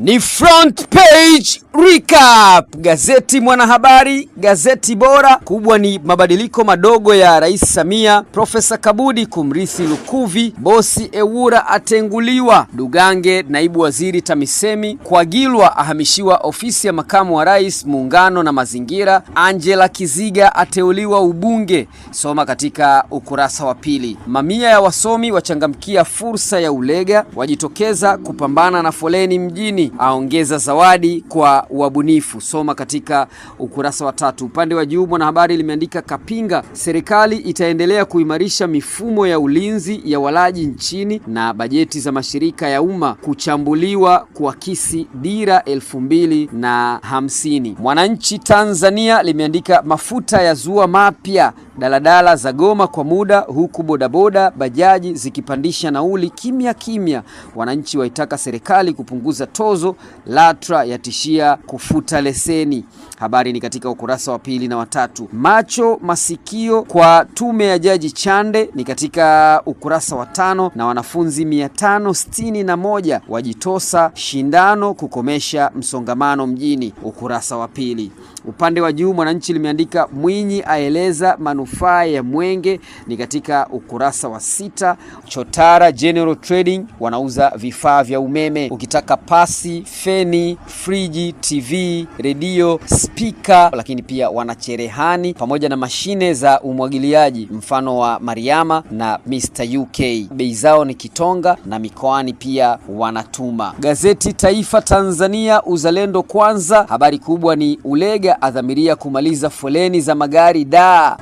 Ni front page recap. Gazeti Mwanahabari, gazeti bora. Kubwa ni mabadiliko madogo ya Rais Samia, Profesa Kabudi kumrithi Lukuvi, Bosi Ewura atenguliwa, Dugange naibu waziri TAMISEMI, Kwagilwa ahamishiwa ofisi ya makamu wa rais muungano na mazingira, Angela Kiziga ateuliwa ubunge. Soma katika ukurasa wa pili. Mamia ya wasomi wachangamkia fursa ya ulega, wajitokeza kupambana na foleni mjini, aongeza zawadi kwa wabunifu. Soma katika ukurasa wa tatu. Upande wa juu Mwanahabari limeandika Kapinga, serikali itaendelea kuimarisha mifumo ya ulinzi ya walaji nchini na bajeti za mashirika ya umma kuchambuliwa kuakisi dira 2050. Mwananchi Tanzania limeandika mafuta ya zua mapya, daladala za goma kwa muda huku bodaboda bajaji zikipandisha nauli kimya kimya. Wananchi waitaka serikali kupunguza tozo, LATRA yatishia kufuta leseni. Habari ni katika ukurasa wa pili na watatu. Macho masikio kwa tume ya Jaji Chande ni katika ukurasa wa tano, na wanafunzi 561 wajitosa shindano kukomesha msongamano mjini, ukurasa wa pili. Upande wa juu Mwananchi limeandika Mwinyi aeleza manufaa ya mwenge ni katika ukurasa wa sita. Chotara General Trading wanauza vifaa vya umeme. Ukitaka pasi, feni, friji, TV, redio, speaker, lakini pia wanacherehani pamoja na mashine za umwagiliaji mfano wa Mariama na Mr. UK. Bei zao ni kitonga na mikoani pia wanatuma. Gazeti Taifa Tanzania, uzalendo kwanza, habari kubwa ni Ulega adhamiria kumaliza foleni za magari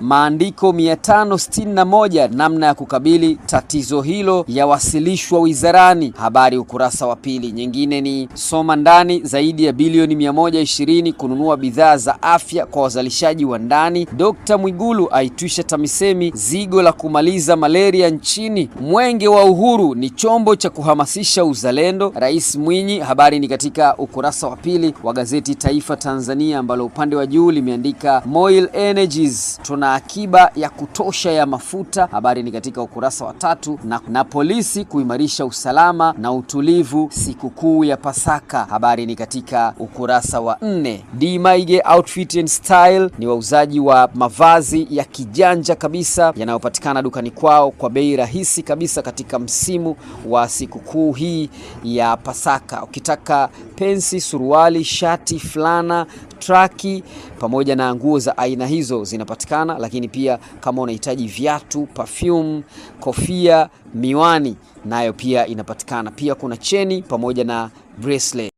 maandiko 561 namna ya kukabili tatizo hilo yawasilishwa wizarani. Habari ukurasa wa pili. Nyingine ni soma ndani, zaidi ya bilioni 120 kununua bidhaa za afya kwa wazalishaji wa ndani. Dr. Mwigulu aitwisha TAMISEMI zigo la kumaliza malaria nchini. Mwenge wa Uhuru ni chombo cha kuhamasisha uzalendo, Rais Mwinyi. Habari ni katika ukurasa wa pili wa gazeti Taifa Tanzania, ambalo upande wa juu limeandika Moil Energies tuna akiba ya kutosha ya mafuta. Habari ni katika ukurasa wa tatu. Na polisi kuimarisha usalama na utulivu sikukuu ya Pasaka. Habari ni katika ukurasa wa 4. D Maige Outfit and Style ni wauzaji wa mavazi ya kijanja kabisa yanayopatikana dukani kwao kwa bei rahisi kabisa katika msimu wa sikukuu hii ya Pasaka. Ukitaka pensi, suruali, shati, fulana, traki pamoja na nguo za aina hizo zinapatikana, lakini pia kama unahitaji viatu, perfume, kofia, miwani nayo pia inapatikana. Pia kuna cheni pamoja na bracelet.